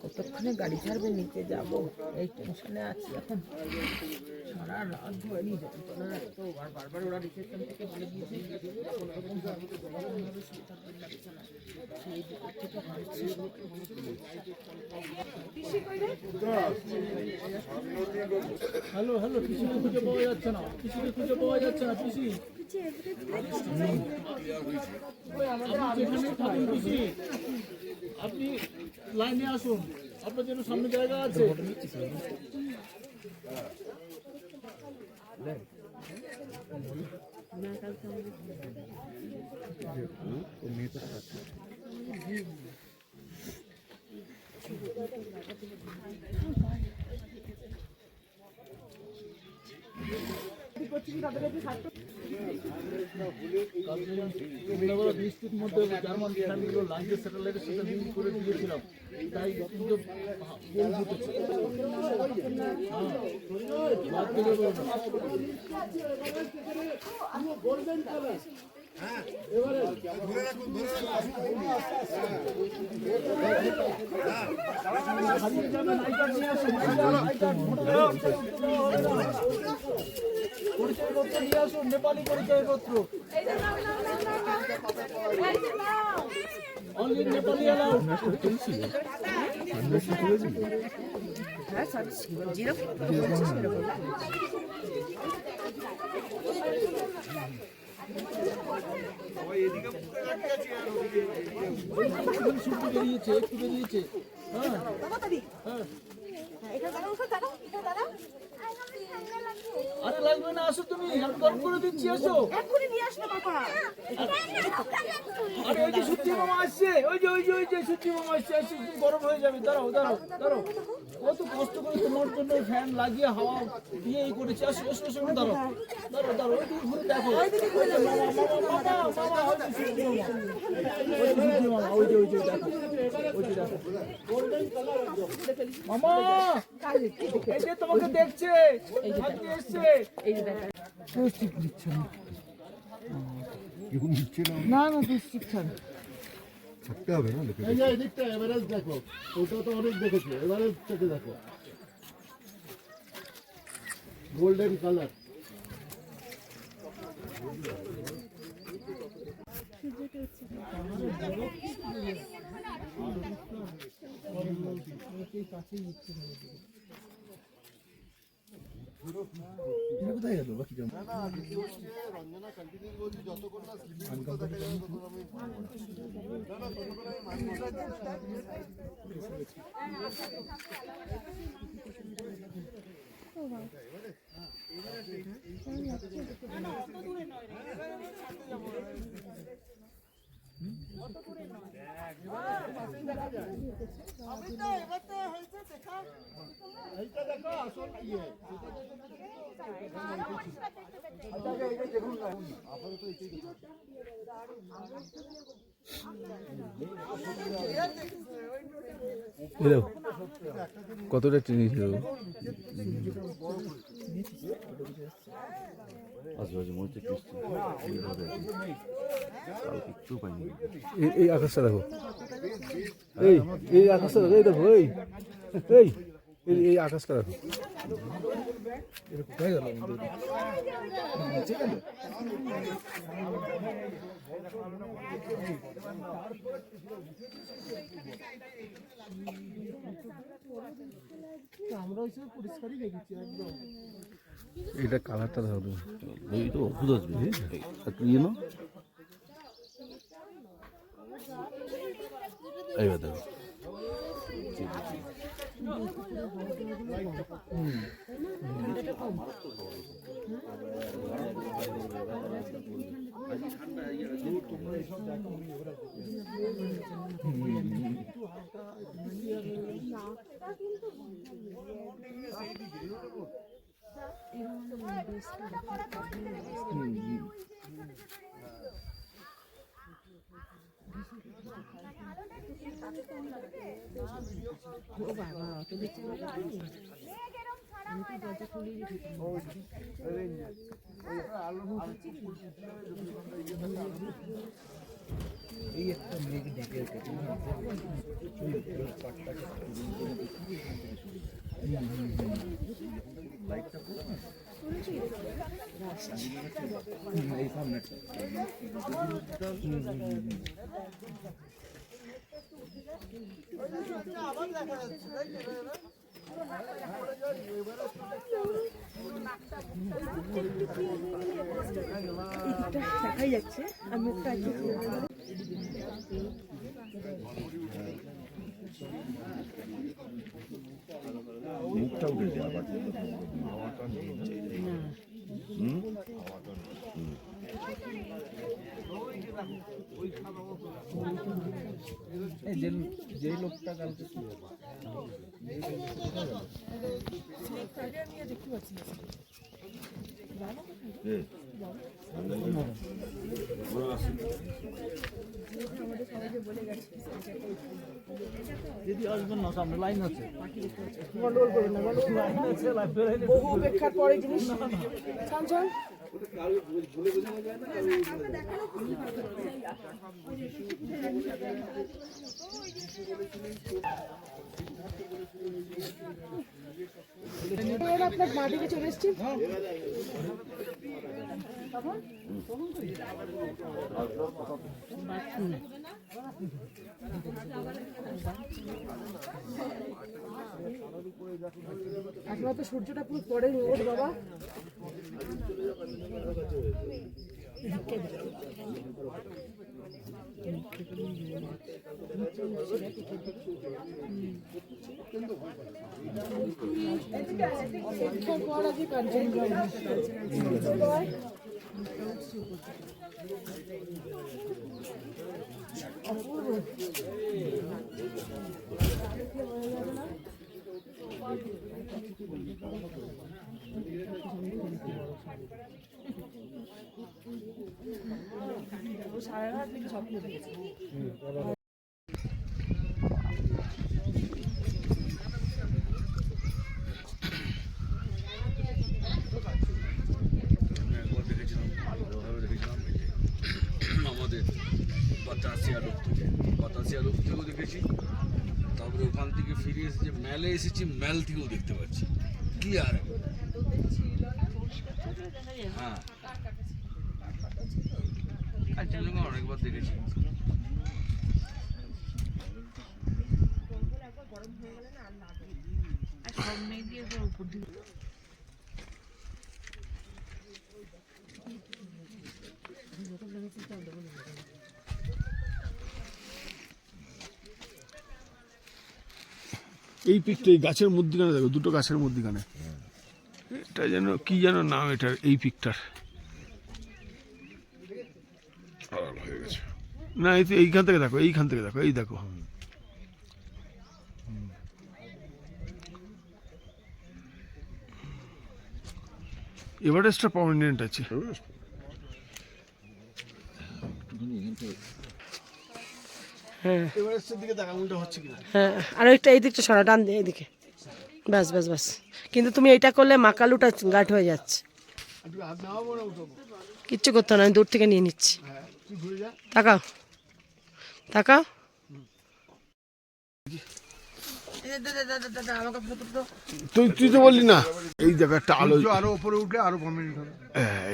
কতক্ষণে গাড়ি ছাড়বে, নিচে যাব এই টেনশনে আছি এখন। সারা রাত ধরে নিয়ে যন্ত্রণা তো বারবার ওরা রিসেপশন থেকে বলে দিয়েছে সেই দিকের থেকে হ্যালো হ্যালো, পিসিকে খুঁজে পাওয়া যাচ্ছে না, পিসিকে খুঁজে পাওয়া যাচ্ছে না। পিসি যেখানে থাকেন পিসি, আপনি লাইনে আসুন, আপনার জন্য সামনে জায়গা আছে। বৃষ্টির মধ্যে জার্মান ফ্যামিলিগুলো লাঞ্চের স্যাটেলাইটের সাথে লিঙ্ক করে দিয়েছিলাম, তাই পরিচয়পত্র নিয়ে আসুন, নেপালি পরিচয়পত্র। Only Nepali allow. একটু বেরিয়েছে। হ্যাঁ হ্যাঁ, আরে লাগবে না, আসো তুমি, আমি গরম করে দিচ্ছি, আসো। আরে ওই যে সূর্যি মামা আসছে, ওই যে সূর্যি মামা আসছে, গরম হয়ে যাবে। দাঁড়াও কত কষ্ট করে তোমার জন্য ফ্যান লাগিয়ে হাওয়া দিয়ে এই করেছে। আসো, দাঁড়াও, ওই দিকে ঘুরে দেখো। মামা এই যে তোমাকে দেখছে, থাকতে হবে না। এই দিকটা এভারেজ দেখো, ওটা তো অনেক দেখেছো, এভারেজ থেকে দেখো, গোল্ডেন কালার। কোথায় গেল বাকি জমা? রঞ্জনা কন্টিনিউ বলছি, যতক্ষণ না দেখা যাবে ততক্ষণ কতটা ট্রেনিং ছিল? এই আকাশটা দেখো, এই আকাশটা দেখো, এই দেখো, এই আকাশটা দেখো। কোথায় গেল? আমরা হিসেবে পরিষ্কারই দেখেছি একদম। এটা কালারটা দেখো, এই তো ওষুধ আসবে একটু ইয়ে না, এইবার দেখো একটা মেঘ ঢেকে রেখেছে এই সামনে দেখাই যাচ্ছে আমি একটা মুখটা উঠেছে আবার যে লোকটা কালকে যদি আসবেন না সামনে লাইন আছে বহু অপেক্ষার পরে জিনিস চঞ্চল আপনার মাটিতে চলে এসছি এখন তো সূর্যটা পুরো পড়ে ওর বাবা সারা রাত স্বপ্ন দেখেছে আমাদের বাতাসিয়া লোক থেকেও দেখেছি, তারপরে ওখান থেকে ফিরে এসে যে ম্যালে এসেছি ম্যাল থেকেও দেখতে পাচ্ছি ক্লিয়ার। হ্যাঁ কাঞ্চনজঙ্ঘা অনেকবার দেখেছি। এই পিকটা এই গাছের মধ্যিখানে দেখো, দুটো গাছের মধ্যিখানে এটা যেন কি যেন নাম এটার, এই পিকটার হয়ে গেছে না, এই তো এইখান থেকে দেখো, এইখান থেকে দেখো, এই দেখো এভারেস্টটা পার্মানেন্ট আছে। হ্যাঁ এভারেস্টের দিকে দেখা উল্টো হচ্ছে কিনা। হ্যাঁ আর একটা এই দিকটা সরা, ডান দিয়ে এইদিকে, ব্যাস ব্যাস ব্যাস। কিন্তু তুমি এইটা করলে মাকালুটা গাঢ় হয়ে যাচ্ছে, কিচ্ছু করতে না, আমি দূর থেকে নিয়ে নিচ্ছি। তাকাও তাকাও, তুই তো বললি না এই জায়গাটা আলো আরো উপরে উঠলে আরো প্রমিনেন্ট হবে।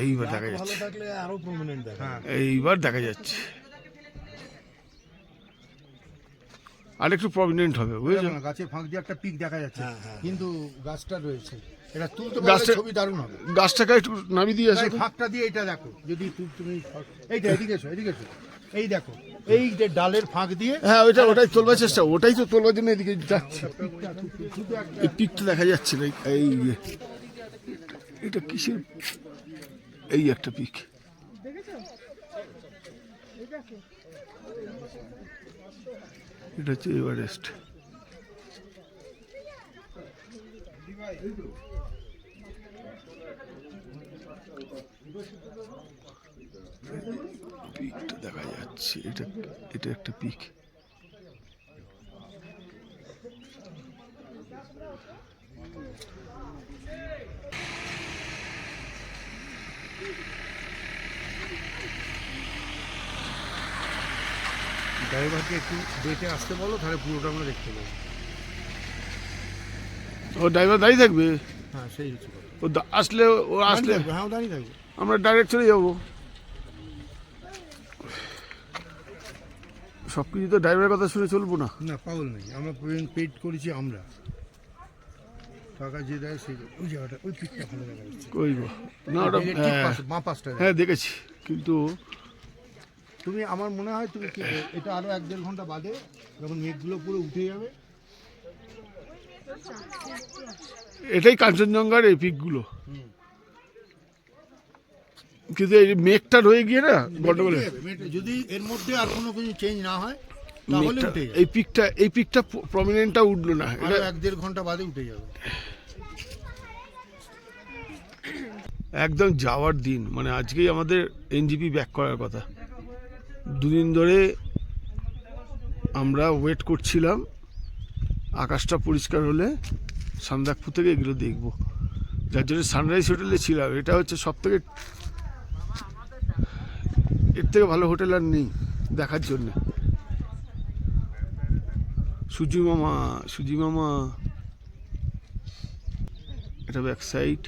এইবার দেখা যাচ্ছে, থাকলে আরো প্রমিনেন্ট দেখা এইবার দেখা যাচ্ছে, আর একটু প্রমিনেন্ট হবে, বুঝেছো? গাছের ফাঁক দিয়ে একটা পিক দেখা যাচ্ছে, কিন্তু গাছটা রয়েছে, এটা তুলতে গাছটা পারলে ছবি দারুণ হবে। গাছটাকে একটু নামিয়ে দিয়ে আসো। এই ফাঁকটা দিয়ে এটা দেখো, যদি তুমি এইটা এদিকে এসো, এদিকে এসো, এই দেখো এই যে ডালের ফাঁক দিয়ে, হ্যাঁ ওটাই তোলবার চেষ্টা, ওটাই তো তোলবার জন্য এদিকে যাচ্ছে। এই পিকটা দেখা যাচ্ছে না, এই এটা কিসের, এই একটা পিক, এটা হচ্ছে এভারেস্ট। পিকটা দেখা যাচ্ছে, এটা একটা পিক। ড্রাইভারকে একটু ডেটে আসতে বলো, তাহলে পুরোটা আমরা দেখতে পাবো। ও ড্রাইভার দাঁড়িয়ে থাকবে, হ্যাঁ সেই হচ্ছে কথা। ও আসলে ও আসলে হ্যাঁ দাঁড়িয়ে থাকবে। আমরা ডাইরেক্ট চলে যাবো। সব কিছু তো ড্রাইভারের কথা শুনে চলবো না। না পাগল নেই, আমরা পেড করেছি আমরা, টাকা যে দেয় সেই ওই জায়গাটা ওই পিকটা ভালো দেখা যাচ্ছে। ওই গো, না ওটা ঠিক পাশে, বাঁ পাশটা দেখো। হ্যাঁ দেখেছি, কিন্তু তুমি আমার মনে হয় তুমি এটা আরো 1-1.5 ঘন্টা বাদে যখন মেঘগুলো পুরো উঠে যাবে। এটাই কাঞ্চনজঙ্ঘার এই পিকগুলো, কিন্তু এই মেঘটা রয়ে গিয়ে না গন্ডগোলে যদি এর মধ্যে আর কোনো কিছু চেঞ্জ না হয় তাহলে উঠে যাবে। এই পিকটা প্রমিনেন্টটা উঠলো না, আরো এটা 1-1.5 ঘন্টা বাদে উঠে যাবে। একদম যাওয়ার দিন, মানে আজকেই আমাদের এনজিপি ব্যাক করার কথা। দুদিন ধরে আমরা ওয়েট করছিলাম আকাশটা পরিষ্কার হলে সান্দাকপু থেকে এগুলো দেখব, যার জন্য সানরাইজ হোটেলে ছিলাম। এটা হচ্ছে সব থেকে, এর থেকে ভালো হোটেল আর নেই দেখার জন্য। সুজি মামা, এটা ব্যাক সাইড।